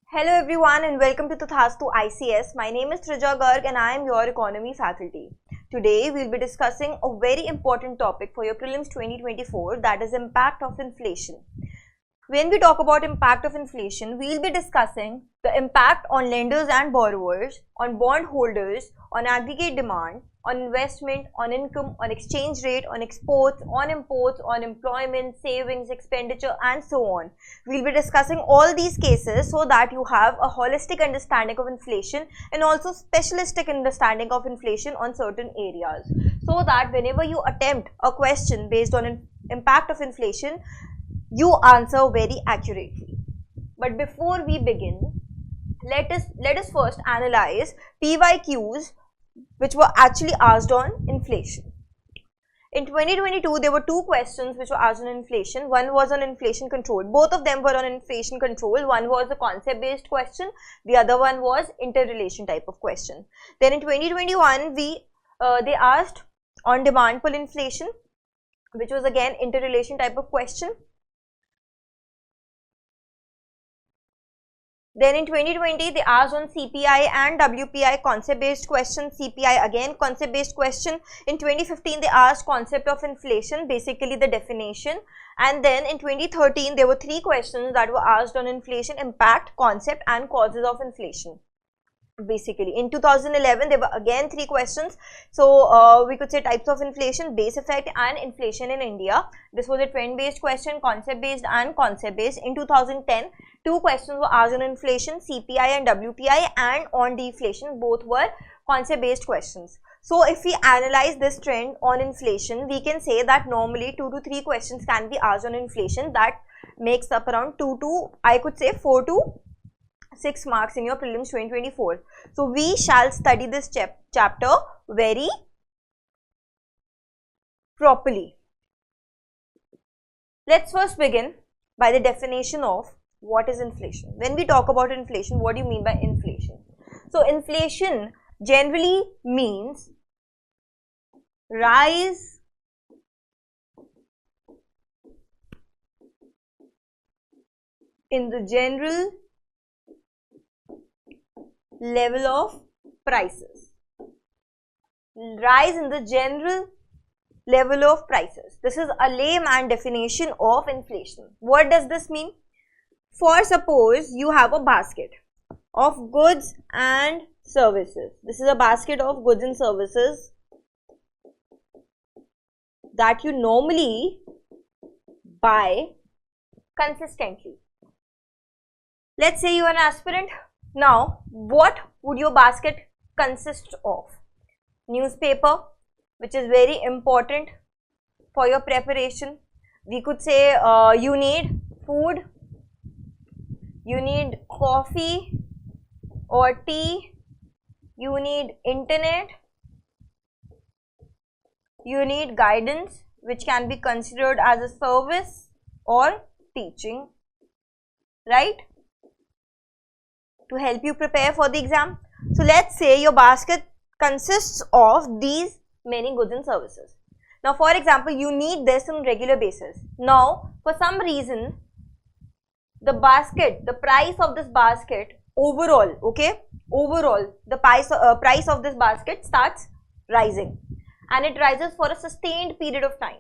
Hello everyone and welcome to Tathastu-ICS. My name is Trijya and I am your economy faculty. Today we will be discussing a very important topic for your prelims 2024, that is impact of inflation. When we talk about impact of inflation, we will be discussing the impact on lenders and borrowers, on bond holders, on aggregate demand, on investment, on income, on exchange rate, on exports, on imports, on employment, savings, expenditure and so on. We will be discussing all these cases so that you have a holistic understanding of inflation and also specialistic understanding of inflation on certain areas, so that whenever you attempt a question based on impact of inflation, you answer very accurately. But before we begin, let us first analyze PYQs which were actually asked on inflation. In 2022, there were two questions which were asked on inflation. One was on inflation control. Both of them were on inflation control. One was a concept-based question. The other one was interrelation type of question. Then in 2021, they asked on demand pull inflation, which was again interrelation type of question. Then in 2020, they asked on CPI and WPI concept-based question. CPI again concept-based question. In 2015, they asked concept of inflation, basically the definition. And then in 2013, there were three questions that were asked on inflation, impact, concept and causes of inflation. Basically, in 2011, there were again three questions. So, we could say types of inflation, base effect and inflation in India. This was a trend-based question, concept-based and concept-based. In 2010, two questions were asked on inflation, CPI and WPI, and on deflation. Both were concept-based questions. So, if we analyze this trend on inflation, we can say that normally 2 to 3 questions can be asked on inflation. That makes up around 4 to 6 marks in your prelims 2024. So, we shall study this chapter very properly. Let's first begin by the definition of what is inflation. When we talk about inflation, what do you mean by inflation? So, inflation generally means rise in the general level of prices. Rise in the general level of prices. This is a layman definition of inflation. What does this mean? For suppose you have a basket of goods and services. This is a basket of goods and services that you normally buy consistently. Let's say you are an aspirant. Now, what would your basket consist of? Newspaper, which is very important for your preparation. We could say you need food, you need coffee or tea, you need internet, you need guidance, which can be considered as a service or teaching, right? To help you prepare for the exam. So, let's say your basket consists of these many goods and services. Now, for example, you need this on regular basis. Now, for some reason, the price of this basket overall, the price of this basket starts rising, and it rises for a sustained period of time.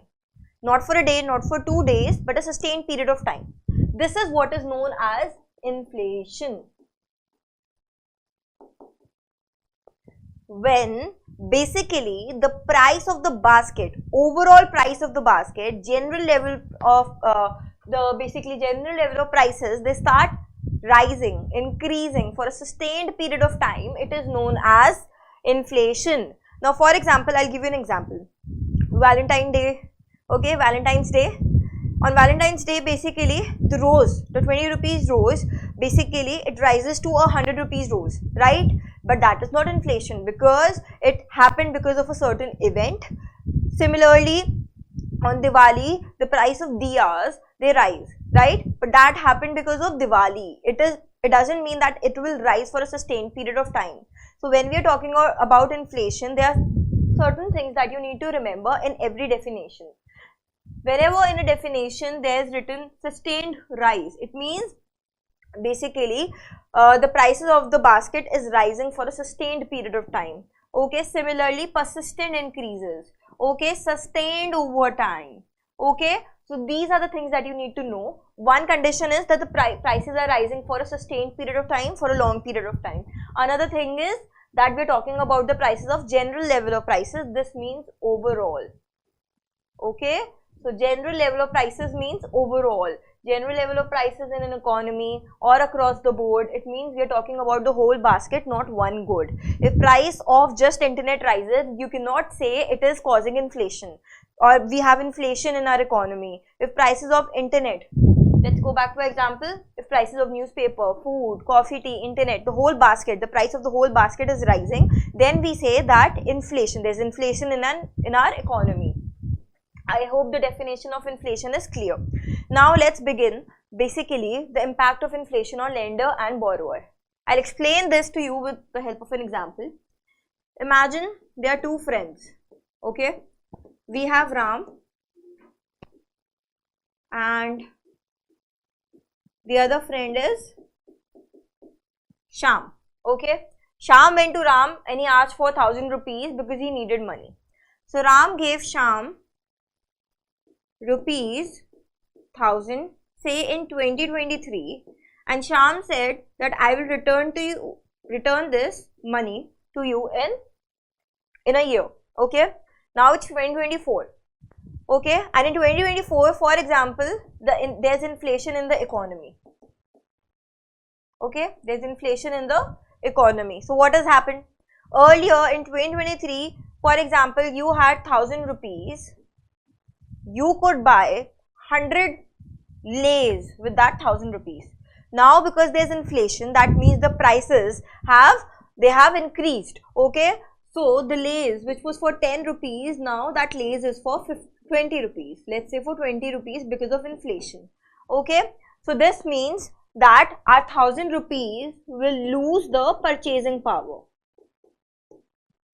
Not for a day, not for 2 days, but a sustained period of time. This is what is known as inflation. When basically the price of the basket, overall price of the basket, general level of general level of prices, they start rising, increasing for a sustained period of time, it is known as inflation. Now, for example, I'll give you an example. Valentine's Day, okay, Valentine's Day. On Valentine's Day, basically, the rose, the 20 rupees rose, basically it rises to 100 rupees rose, right? But that is not inflation because it happened because of a certain event. Similarly, on Diwali, the price of diyas, they rise, right? But that happened because of Diwali. It doesn't mean that it will rise for a sustained period of time. So, when we are talking about inflation, there are certain things that you need to remember in every definition. Wherever in a definition there is written sustained rise, it means basically the prices of the basket is rising for a sustained period of time. Okay, similarly persistent increases. Okay, sustained over time. Okay, so these are the things that you need to know. One condition is that the prices are rising for a sustained period of time, for a long period of time. Another thing is that we are talking about the prices of general level of prices. This means overall. Okay, so general level of prices means overall. General level of prices in an economy or across the board, it means we are talking about the whole basket, not one good. If price of just internet rises, you cannot say it is causing inflation or we have inflation in our economy. If prices of internet, let's go back to our example, if prices of newspaper, food, coffee, tea, internet, the whole basket, the price of the whole basket is rising, then we say that inflation, there's inflation in our economy. I hope the definition of inflation is clear. Now let's begin. Basically, the impact of inflation on lender and borrower. I'll explain this to you with the help of an example. Imagine there are two friends. Okay, we have Ram and the other friend is Sham. Okay, Sham went to Ram and he asked for 1,000 rupees because he needed money. So Ram gave Sham rupees 1,000, say in 2023, and Sham said that I will return this money to you in a year. Okay, now it's 2024. Okay, and in 2024, for example, there's inflation in the economy. Okay, there's inflation in the economy. So what has happened? Earlier in 2023, for example, you had 1,000 rupees. You could buy 100 lays with that 1,000 rupees. Now because there's inflation, that means the prices have increased. Okay, so the lays which was for 10 rupees, now that lays is for 20 rupees. Let's say for 20 rupees because of inflation. Okay, so this means that our 1,000 rupees will lose the purchasing power.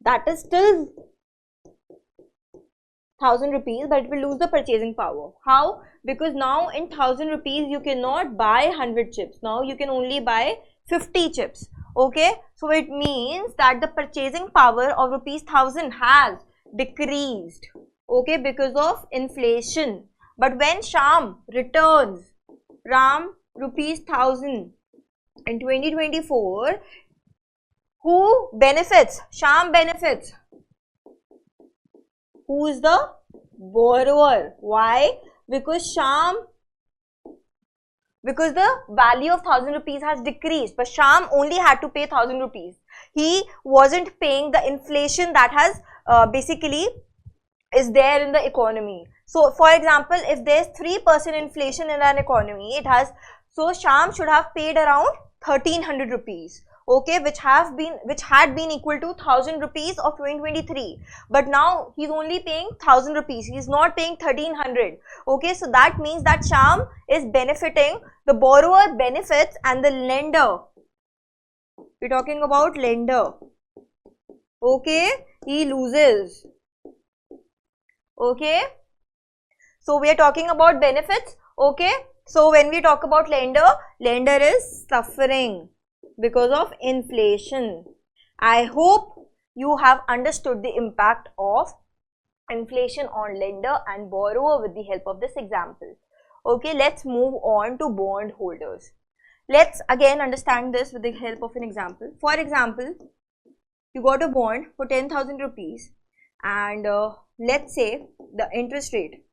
That is still 1,000 rupees, but it will lose the purchasing power. How? Because now in 1,000 rupees you cannot buy 100 chips. Now you can only buy 50 chips. Okay, so it means that the purchasing power of rupees 1,000 has decreased. Okay, because of inflation. But when Sham returns Ram rupees 1,000 in 2024, who benefits? Sham benefits. Who is the borrower? Why? Because the value of 1,000 rupees has decreased, but Sham only had to pay 1,000 rupees. He wasn't paying the inflation that has basically is there in the economy. So for example, if there's 3% inflation in an economy, so Sham should have paid around 1,300 rupees. Okay, which had been equal to 1,000 rupees of 2023, but now he's only paying 1,000 rupees. He's not paying 1,300. Okay, so that means that Sham is benefiting, the borrower benefits, and the lender, we're talking about lender, okay, he loses. Okay, so we are talking about benefits. Okay, so when we talk about lender is suffering because of inflation. I hope you have understood the impact of inflation on lender and borrower with the help of this example. Okay, let's move on to bond holders. Let's again understand this with the help of an example. For example, you got a bond for 10,000 rupees and let's say the interest rate,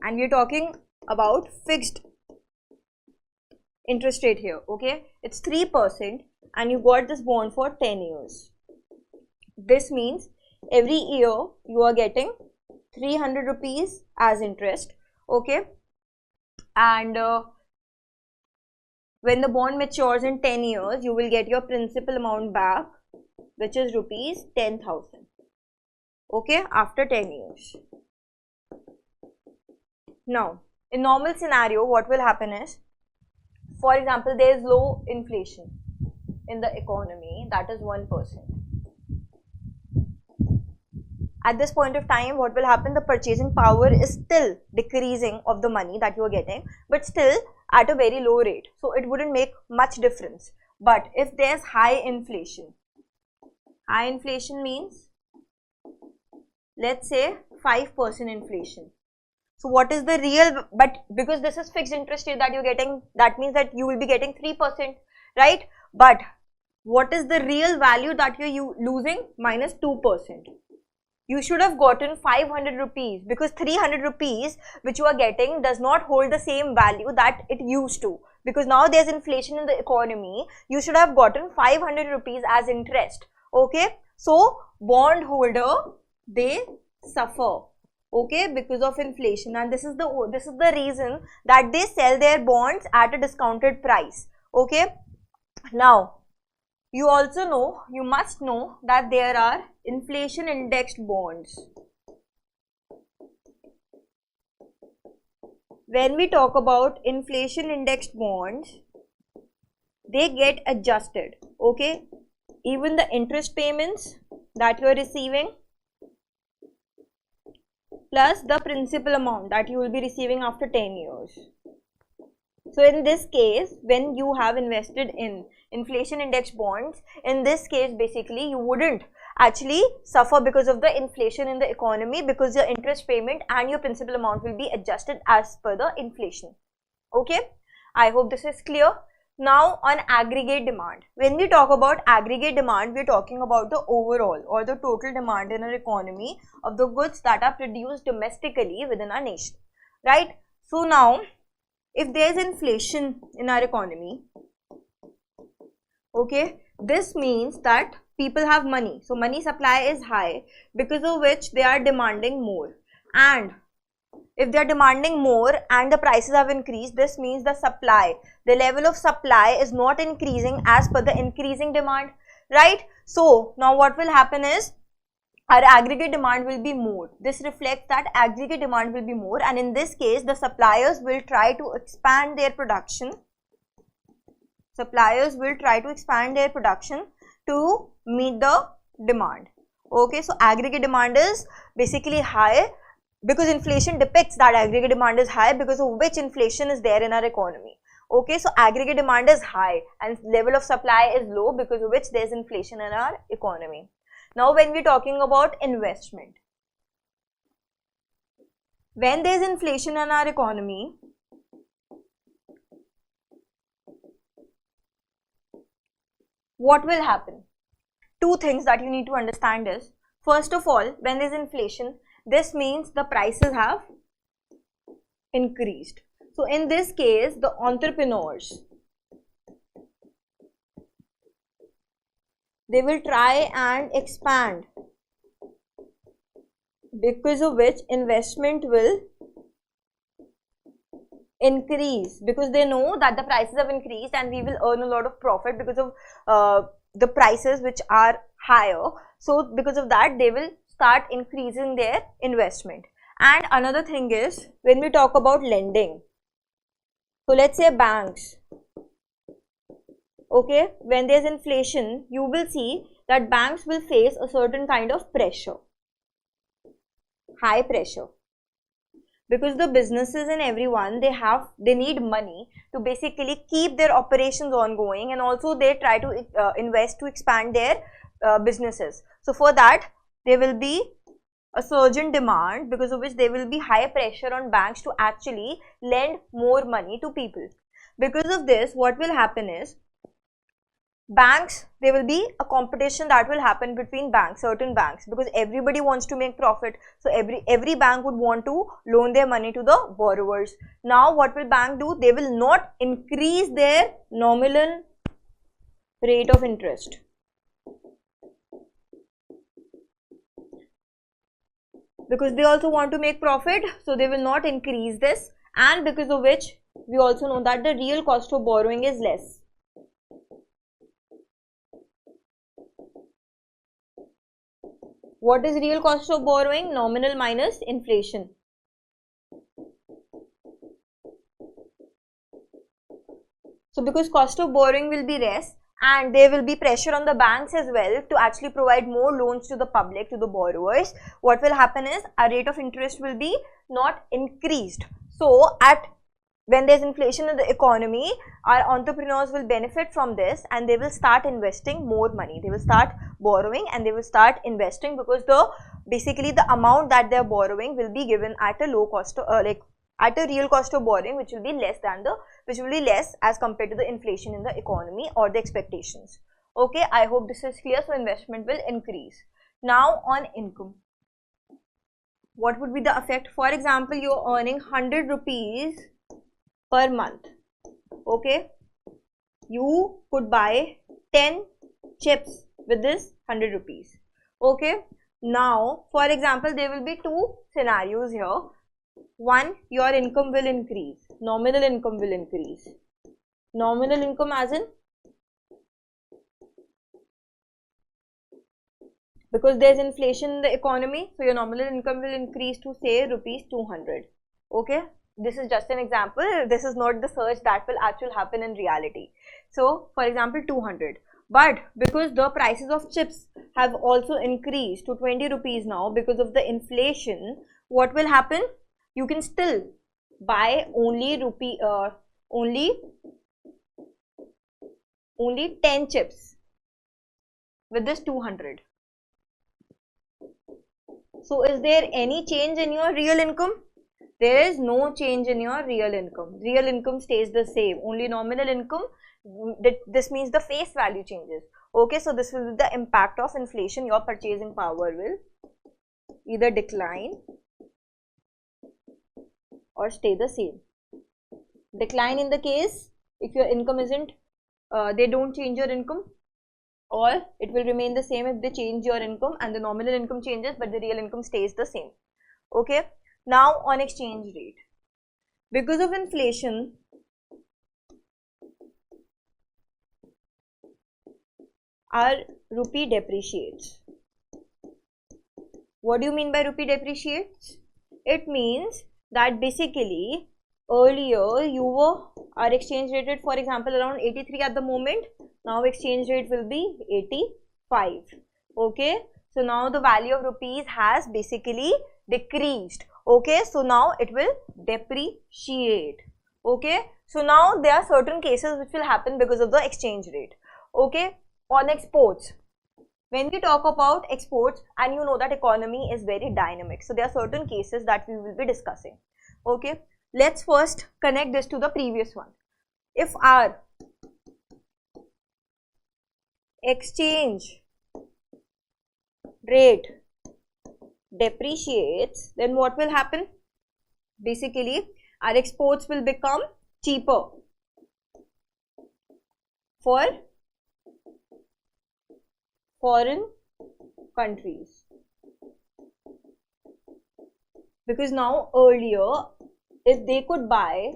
and we're talking about fixed interest rate here. Okay, it's 3% and you got this bond for 10 years. This means every year you are getting 300 rupees as interest. Okay, and when the bond matures in 10 years, you will get your principal amount back, which is rupees 10,000. Okay, after 10 years. Now, in normal scenario, what will happen is, for example, there is low inflation in the economy, that is 1%. at this point of time, what will happen? The purchasing power is still decreasing of the money that you are getting, but still at a very low rate. So it wouldn't make much difference. But if there's high inflation means, let's say 5% inflation. So what is the real, but because this is fixed interest rate that you're getting, that means that you will be getting 3%, right? But what is the real value that you're losing? Minus 2%. You should have gotten 500 rupees, because 300 rupees which you are getting does not hold the same value that it used to, because now there's inflation in the economy. You should have gotten 500 rupees as interest. Okay, so bond holder, they suffer, okay, because of inflation, and this is the reason that they sell their bonds at a discounted price. Okay, now you also know, you must know that there are inflation indexed bonds. When we talk about inflation indexed bonds, they get adjusted, okay? Even the interest payments that you are receiving plus the principal amount that you will be receiving after 10 years. So in this case, when you have invested in inflation indexed bonds, in this case basically you wouldn't actually suffer because of the inflation in the economy, because your interest payment and your principal amount will be adjusted as per the inflation. Okay, I hope this is clear. Now on aggregate demand. When we talk about aggregate demand, we are talking about the overall or the total demand in our economy of the goods that are produced domestically within our nation, right? So now, if there is inflation in our economy, okay, this means that people have money. So money supply is high, because of which they are demanding more. And if they are demanding more and the prices have increased, this means the supply, the level of supply is not increasing as per the increasing demand, right? So now what will happen is, our aggregate demand will be more. This reflects that aggregate demand will be more, and in this case the suppliers will try to expand their production. Suppliers will try to expand their production to meet the demand. Okay, so aggregate demand is basically high because inflation depicts that aggregate demand is high, because of which inflation is there in our economy. Okay, so aggregate demand is high and level of supply is low, because of which there is inflation in our economy. Now when we are talking about investment, when there is inflation in our economy, what will happen? Two things that you need to understand is, first of all, when there is inflation, this means the prices have increased. So in this case, the entrepreneurs, they will try and expand, because of which investment will increase, because they know that the prices have increased and we will earn a lot of profit because of the prices which are higher. So because of that, they will start increasing their investment. And another thing is, when we talk about lending, so let's say banks, okay, when there's inflation, you will see that banks will face a certain kind of pressure, high pressure, because the businesses and everyone, they need money to basically keep their operations ongoing, and also they try to invest to expand their businesses. So for that, there will be a surge in demand, because of which there will be high pressure on banks to actually lend more money to people. Because of this, what will happen is, banks, there will be a competition that will happen between banks, certain banks, because everybody wants to make profit. So every bank would want to loan their money to the borrowers. Now what will bank do? They will not increase their nominal rate of interest. Because they also want to make profit, so they will not increase this, and because of which we also know that the real cost of borrowing is less. What is real cost of borrowing? Nominal minus inflation. So because cost of borrowing will be less and there will be pressure on the banks as well to actually provide more loans to the public, to the borrowers. What will happen is our rate of interest will be not increased. So when there's inflation in the economy, our entrepreneurs will benefit from this and they will start investing more money. They will start borrowing and they will start investing, because basically the amount that they are borrowing will be given at a low cost, at a real cost of borrowing, which will be less as compared to the inflation in the economy or the expectations. Okay, I hope this is clear. So investment will increase. Now on income, what would be the effect? For example, you are earning 100 rupees per month. Okay, you could buy 10 chips with this 100 rupees. Okay, now for example, there will be two scenarios here. One, your income will increase, nominal income will increase. Nominal income as in, because there is inflation in the economy, so your nominal income will increase to say rupees 200. Okay, this is just an example. This is not the search that will actually happen in reality. So for example, 200. But because the prices of chips have also increased to 20 rupees now because of the inflation, what will happen? You can still buy only 10 chips with this 200. So is there any change in your real income? There is no change in your real income. Real income stays the same. Only nominal income, this means the face value changes. Okay, so this will be the impact of inflation. Your purchasing power will either decline or stay the same. Decline in the case if your income isn't, they don't change your income, or it will remain the same if they change your income and the nominal income changes but the real income stays the same. Okay, now on exchange rate, because of inflation, our rupee depreciates. What do you mean by rupee depreciates? It means that basically earlier our exchange rate at, for example, around 83 at the moment. Now exchange rate will be 85. Okay, so now the value of rupees has basically decreased. Okay, so now it will depreciate. Okay, so now there are certain cases which will happen because of the exchange rate. Okay, on exports, when we talk about exports, and you know that economy is very dynamic, so there are certain cases that we will be discussing. Okay, let's first connect this to the previous one. If our exchange rate depreciates, then what will happen? Basically, our exports will become cheaper for foreign countries, because now earlier if they could buy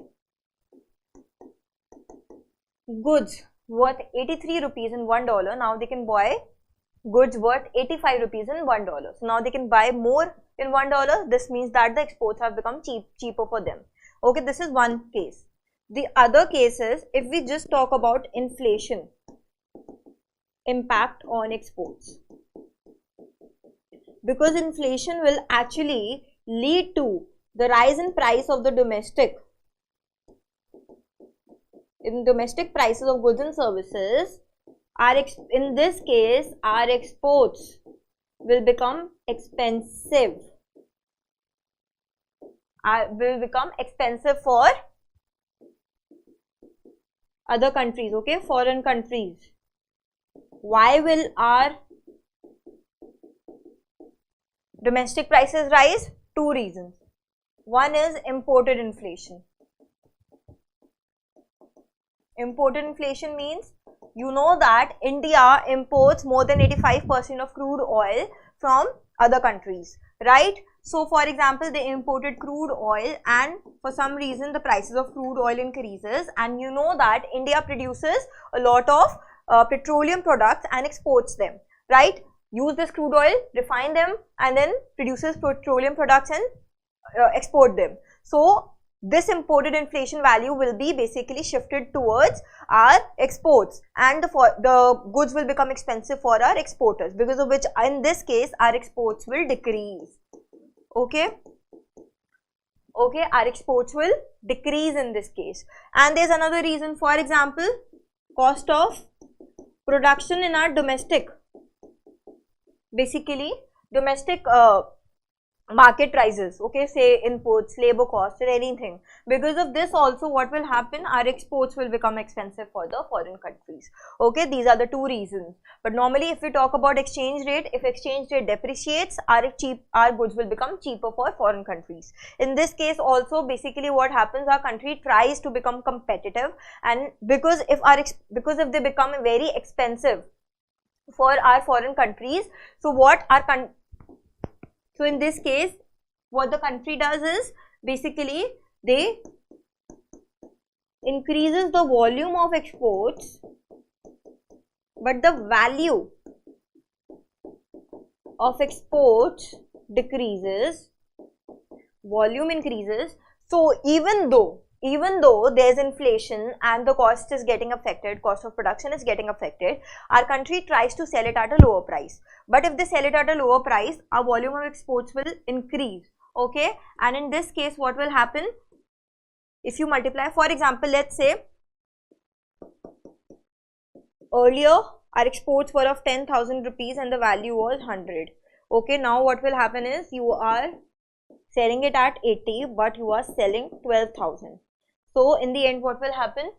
goods worth 83 rupees in $1, now they can buy goods worth 85 rupees in $1. So now they can buy more in $1. This means that the exports have become cheaper for them. Okay, this is one case. The other case is if we just talk about inflation impact on exports, because inflation will actually lead to the rise in price of the domestic prices of goods and services. In this case, our exports will become expensive. For other countries, okay, foreign countries. Why will our domestic prices rise? Two reasons. One is imported inflation. Imported inflation means, you know that India imports more than 85% of crude oil from other countries, right? So for example, they imported crude oil and for some reason the prices of crude oil increases, and you know that India produces a lot of petroleum products and exports them, right? Use this crude oil, refine them, and then produces petroleum products and export them. So this imported inflation value will be basically shifted towards our exports, and the goods will become expensive for our exporters, because of which in this case our exports will decrease. Okay, our exports will decrease in this case. And there's another reason, for example, cost of production in our domestic, basically domestic market prices, okay, say inputs, labor costs, or anything. Because of this also, what will happen, our exports will become expensive for the foreign countries. Okay, these are the two reasons. But normally if we talk about exchange rate, if exchange rate depreciates, our goods will become cheaper for foreign countries. In this case also, basically what happens, our country tries to become competitive, and because if they become very expensive for our foreign countries, so so in this case, what the country does is, basically they increases the volume of exports, but the value of exports decreases, volume increases. So even though there's inflation and the cost is getting affected, cost of production is getting affected, our country tries to sell it at a lower price. But if they sell it at a lower price, our volume of exports will increase. Okay, and in this case what will happen, if you multiply, for example, let's say earlier our exports were of 10,000 rupees and the value was 100. Okay, now what will happen is, you are selling it at 80 but you are selling 12,000. So in the end what will happen,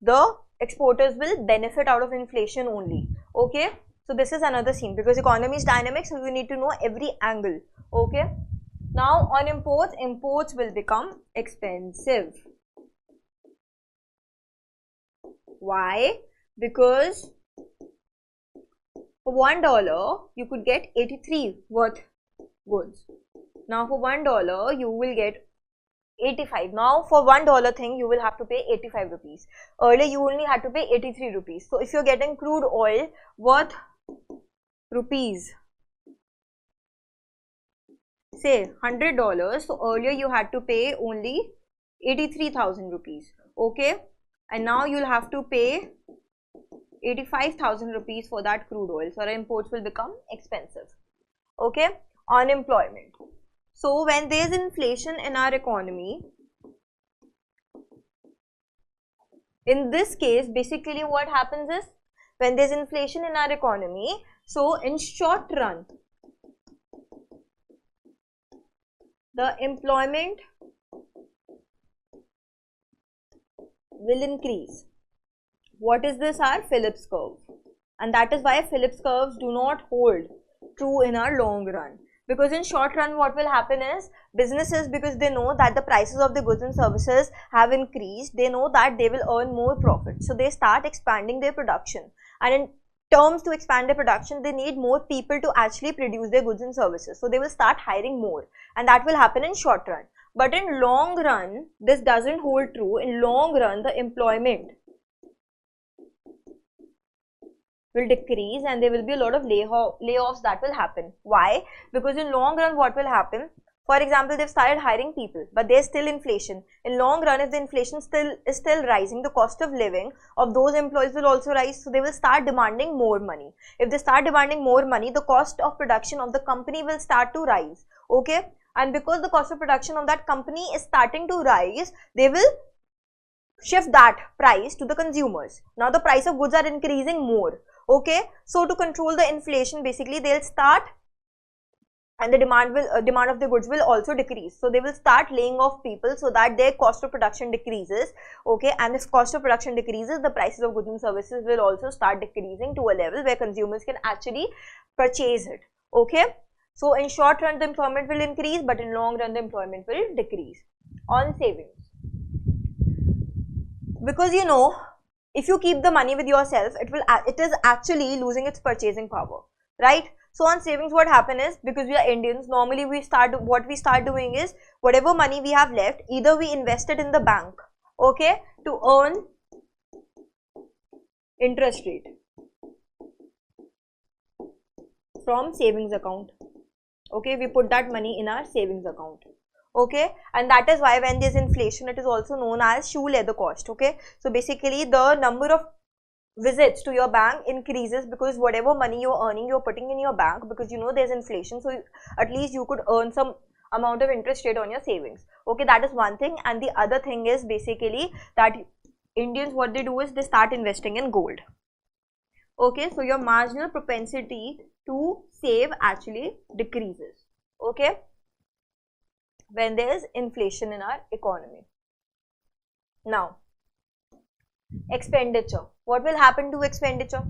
the exporters will benefit out of inflation only. Okay, so this is another scene, because economy is dynamic, so we need to know every angle. Okay, now on imports will become expensive. Why? Because for $1 you could get 83 worth goods. Now for $1 you will get 85. Now for $1 thing you will have to pay 85 rupees. Earlier you only had to pay 83 rupees. So if you're getting crude oil worth rupees, say $100, so earlier you had to pay only 83,000 rupees. Okay, and now you'll have to pay 85,000 rupees for that crude oil. So our imports will become expensive. Okay, unemployment. So when there is inflation in our economy, in this case basically what happens is, when there is inflation in our economy, so in short run the employment will increase. What is this? Our Phillips curve. And that is why Phillips curves do not hold true in our long run. Because in short run what will happen is, businesses, because they know that the prices of the goods and services have increased, they know that they will earn more profit. So they start expanding their production, and in terms to expand their production, they need more people to actually produce their goods and services. So they will start hiring more, and that will happen in short run. But in long run, this doesn't hold true. In long run, the employment will decrease and there will be a lot of layoffs that will happen. Why? Because in long run what will happen, for example, they've started hiring people but there's still inflation. In long run, if the inflation is still rising, the cost of living of those employees will also rise, so they will start demanding more money. If they start demanding more money, the cost of production of the company will start to rise. Okay, and because the cost of production of that company is starting to rise, they will shift that price to the consumers. Now the price of goods are increasing more. Okay, so to control the inflation, basically they'll start, and the demand of the goods will also decrease. So they will start laying off people so that their cost of production decreases. Okay, and if cost of production decreases, the prices of goods and services will also start decreasing to a level where consumers can actually purchase it. Okay, so in short run the employment will increase, but in long run the employment will decrease. On savings, because you know, if you keep the money with yourself, it is actually losing its purchasing power, right? So on savings, what happen is, because we are Indians, normally what we start doing is, whatever money we have left, either we invest it in the bank, okay, to earn interest rate from savings account. Okay, we put that money in our savings account. Okay, and that is why when there is inflation, it is also known as shoe leather cost. Okay, so basically the number of visits to your bank increases because whatever money you're earning, you're putting in your bank, because you know there's inflation, so at least you could earn some amount of interest rate on your savings. Okay, that is one thing. And the other thing is basically that Indians, what they do is they start investing in gold. Okay, so your marginal propensity to save actually decreases. Okay, when there is inflation in our economy. Now, expenditure. What will happen to expenditure?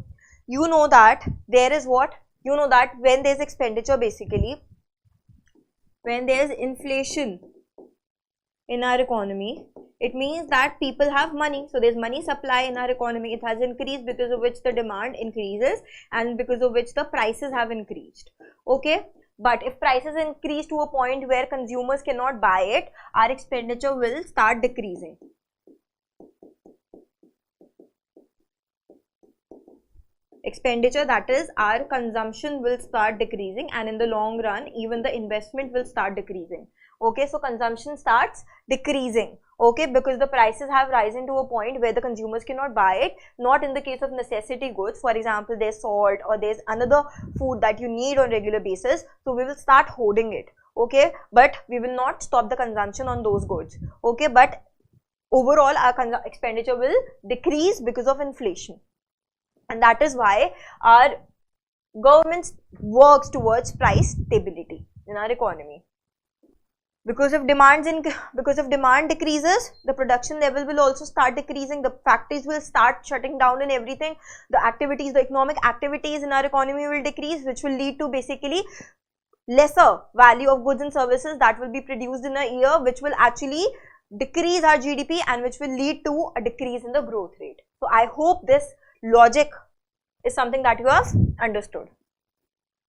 You know that there is what? You know that when there is expenditure, basically, when there is inflation in our economy, it means that people have money. So there is money supply in our economy. It has increased, because of which the demand increases and because of which the prices have increased. Okay. But if prices increase to a point where consumers cannot buy it, our expenditure will start decreasing. Expenditure, that is our consumption, will start decreasing, and in the long run even the investment will start decreasing. Okay, so consumption starts decreasing. Okay, because the prices have risen to a point where the consumers cannot buy it. Not in the case of necessity goods, for example there's salt or there's another food that you need on regular basis, so we will start hoarding it. Okay, but we will not stop the consumption on those goods. Okay, but overall our expenditure will decrease because of inflation. And that is why our government works towards price stability in our economy. Because if demand decreases, the production level will also start decreasing. The factories will start shutting down and everything. The activities, the economic activities in our economy will decrease, which will lead to basically lesser value of goods and services that will be produced in a year, which will actually decrease our GDP and which will lead to a decrease in the growth rate. So I hope this logic is something that you have understood.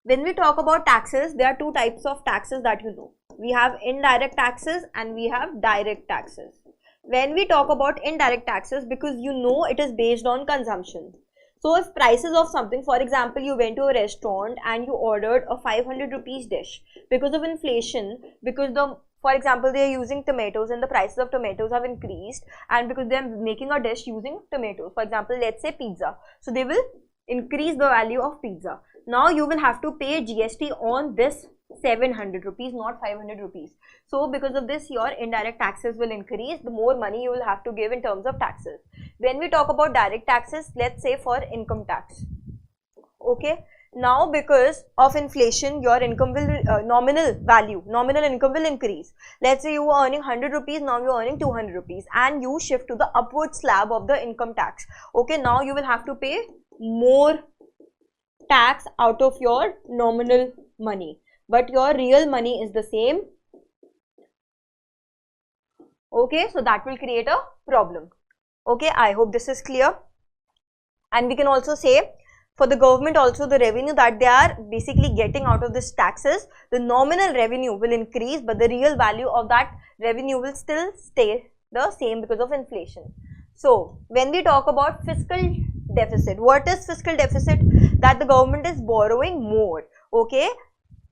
When we talk about taxes, there are two types of taxes that you know. We have indirect taxes and we have direct taxes. When we talk about indirect taxes, because you know it is based on consumption. So if prices of something, for example, you went to a restaurant and you ordered a 500 rupees dish, because of inflation, because for example, they are using tomatoes and the prices of tomatoes have increased, and because they are making a dish using tomatoes, for example, let's say pizza, so they will increase the value of pizza. Now you will have to pay GST on this 700 rupees, not 500 rupees. So because of this, your indirect taxes will increase. The more money you will have to give in terms of taxes. When we talk about direct taxes, let's say for income tax. Okay. Now because of inflation, your income will, nominal income will increase. Let's say you were earning 100 rupees, now you are earning 200 rupees, and you shift to the upward slab of the income tax. Okay, now you will have to pay more tax out of your nominal money, but your real money is the same. Okay, so that will create a problem. Okay, I hope this is clear. And we can also say, for the government also, the revenue that they are basically getting out of this taxes, the nominal revenue will increase, but the real value of that revenue will still stay the same because of inflation. So when we talk about fiscal deficit, what is fiscal deficit? That the government is borrowing more. Okay,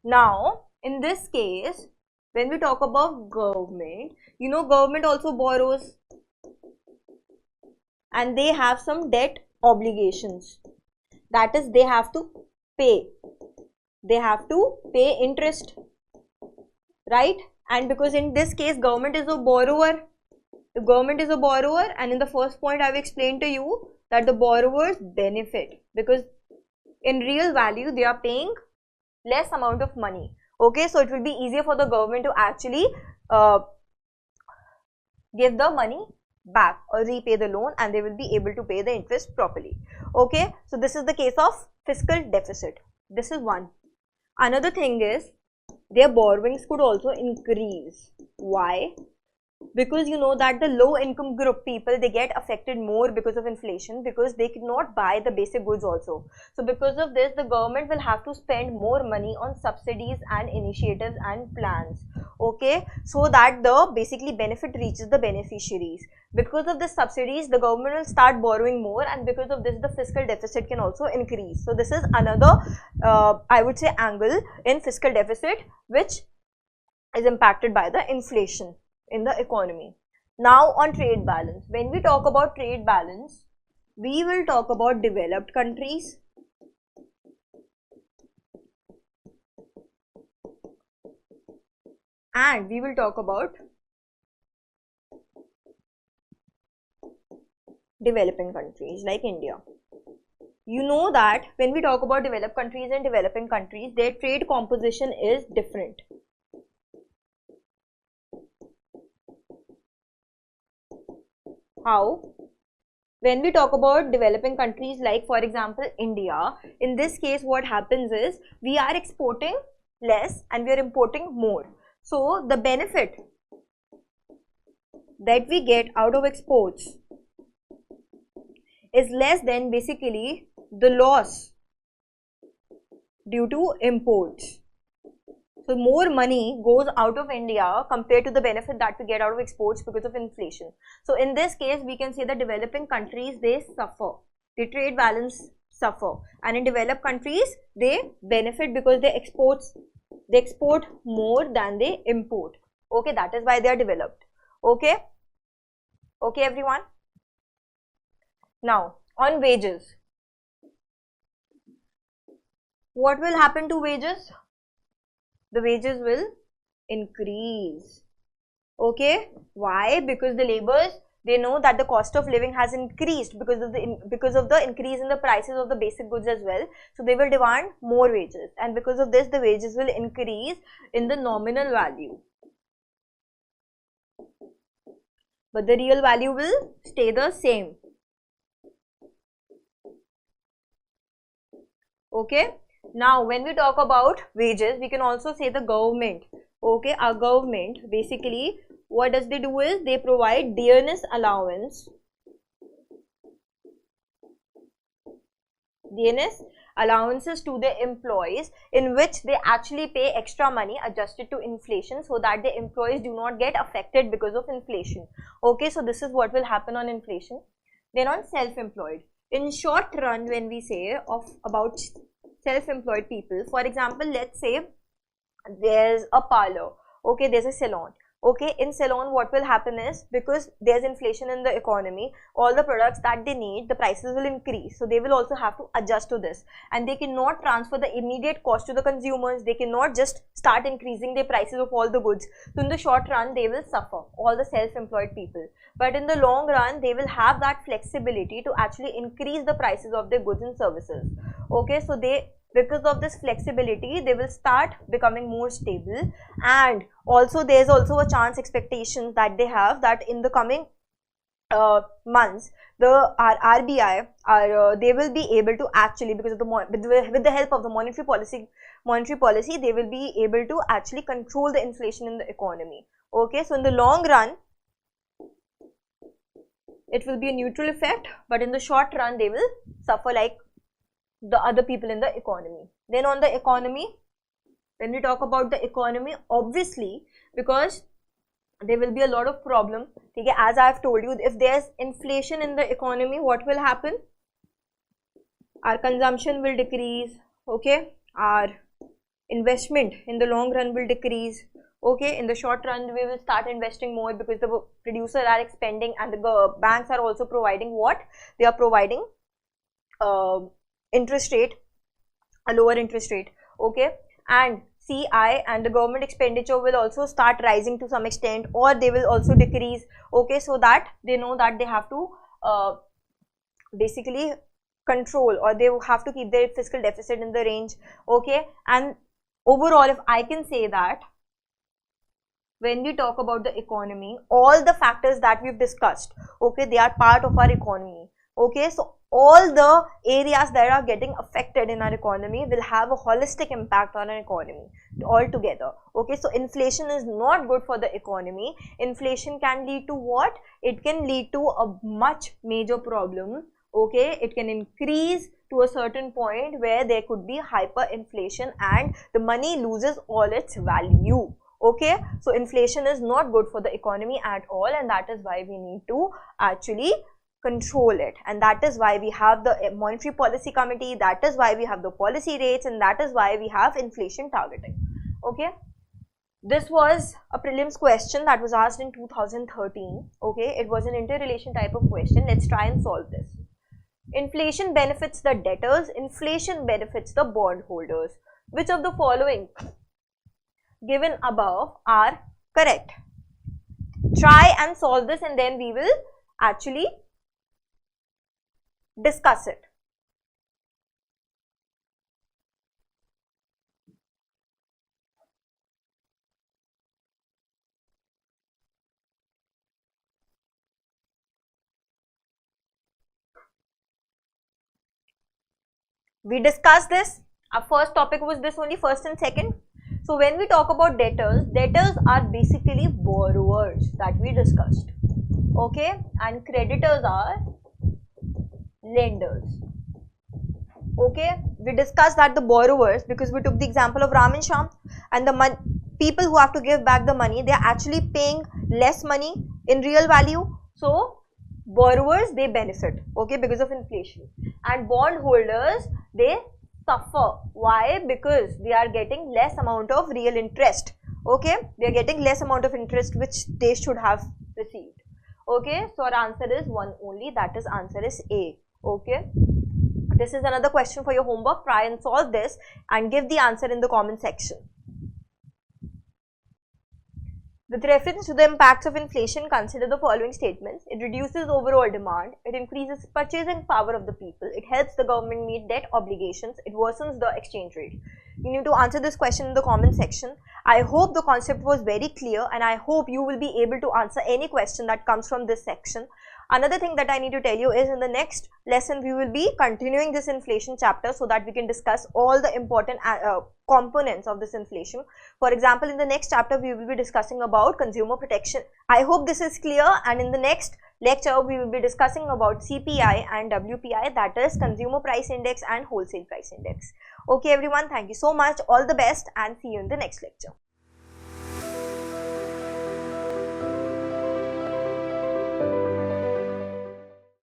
now in this case, when we talk about government, you know, government also borrows and they have some debt obligations. That is, they have to pay. They have to pay interest, right? And because in this case, government is a borrower. The government is a borrower, and in the first point I have explained to you that the borrowers benefit because in real value they are paying less amount of money. Okay, so it will be easier for the government to actually give the money back or repay the loan, and they will be able to pay the interest properly. Okay, so this is the case of fiscal deficit. This is one. Another thing is their borrowings could also increase. Why? Because you know that the low income group people, they get affected more because of inflation, because they cannot buy the basic goods also. So because of this, the government will have to spend more money on subsidies and initiatives and plans. Okay, so that the basically benefit reaches the beneficiaries. Because of the subsidies, the government will start borrowing more, and because of this, the fiscal deficit can also increase. So this is another I would say angle in fiscal deficit which is impacted by the inflation in the economy. Now on trade balance, when we talk about trade balance, we will talk about developed countries and we will talk about developing countries like India. You know that when we talk about developed countries and developing countries, their trade composition is different. How? When we talk about developing countries like, for example, India, in this case what happens is we are exporting less and we are importing more. So the benefit that we get out of exports is less than basically the loss due to imports. So more money goes out of India compared to the benefit that we get out of exports because of inflation. So in this case, we can say that developing countries, they suffer. The trade balance suffer. And in developed countries, they benefit because they export more than they import. Okay, that is why they are developed. Okay? Okay, everyone? Now, on wages. What will happen to wages? The wages will increase. Okay, why? Because the laborers, they know that the cost of living has increased because of the increase in the prices of the basic goods as well. So they will demand more wages, and because of this the wages will increase in the nominal value, but the real value will stay the same. Okay. Now, when we talk about wages, we can also say the government. Okay, our government, basically, what does they do is they provide dearness allowances to their employees, in which they actually pay extra money adjusted to inflation so that the employees do not get affected because of inflation. Okay, so this is what will happen on inflation. Then on self-employed. In short run, when we say about self-employed people, for example, let's say there's a parlor, okay, there's a salon. Okay, in salon what will happen is, because there's inflation in the economy, all the products that they need, the prices will increase. So they will also have to adjust to this, and they cannot transfer the immediate cost to the consumers. They cannot just start increasing the prices of all the goods. So in the short run they will suffer, all the self-employed people. But in the long run they will have that flexibility to actually increase the prices of their goods and services. Okay, so because of this flexibility, they will start becoming more stable, and also there's also a chance expectations that they have that in the coming months, the RBI they will be able to actually, because of with the help of the monetary policy, they will be able to actually control the inflation in the economy. Okay, so in the long run, it will be a neutral effect, but in the short run, they will suffer like the other people in the economy. Then on the economy, when we talk about the economy, obviously, because there will be a lot of problem. Okay, as I have told you, if there's inflation in the economy, what will happen? Our consumption will decrease. Okay, our investment in the long run will decrease. Okay, in the short run we will start investing more because the producers are expanding, and the banks are also providing what? They are providing interest rate, a lower interest rate. Okay, and CI and the government expenditure will also start rising to some extent, or they will also decrease. Okay, so that they know that they have to basically control, or they have to keep their fiscal deficit in the range. Okay, and overall, if I can say that when we talk about the economy, all the factors that we've discussed, okay, they are part of our economy. Okay, so all the areas that are getting affected in our economy will have a holistic impact on our economy altogether. Okay, so inflation is not good for the economy. Inflation can lead to what? It can lead to a much major problem. Okay, it can increase to a certain point where there could be hyperinflation and the money loses all its value. Okay, so inflation is not good for the economy at all, and that is why we need to actually control it, and that is why we have the monetary policy committee, that is why we have the policy rates, and that is why we have inflation targeting. Okay, This was a prelims question that was asked in 2013. Okay, it was an interrelation type of question. Let's try and solve this. Inflation benefits the debtors, inflation benefits the bondholders. Which of the following given above are correct? Try and solve this and then we will actually discuss it. We discussed this. Our first topic was this only, first and second. So when we talk about debtors, debtors are basically borrowers that we discussed. Okay, and creditors are lenders. Okay, we discussed that the borrowers, because we took the example of Ram and Sham, and the people who have to give back the money, they are actually paying less money in real value. So borrowers, they benefit, okay, because of inflation, and bondholders, they suffer. Why? Because they are getting less amount of real interest. Okay, they are getting less amount of interest which they should have received. Okay, so our answer is one only, that is answer is A. Okay, this is another question for your homework. Try and solve this and give the answer in the comment section. With reference to the impacts of inflation, consider the following statements. It reduces overall demand, it increases purchasing power of the people, it helps the government meet debt obligations, it worsens the exchange rate. You need to answer this question in the comment section. I hope the concept was very clear and I hope you will be able to answer any question that comes from this section. Another thing that I need to tell you is in the next lesson we will be continuing this inflation chapter so that we can discuss all the important components of this inflation. For example, in the next chapter we will be discussing about consumer protection. I hope this is clear, and in the next lecture we will be discussing about CPI and WPI, that is Consumer Price Index and Wholesale Price Index. Okay everyone, thank you so much, all the best and see you in the next lecture.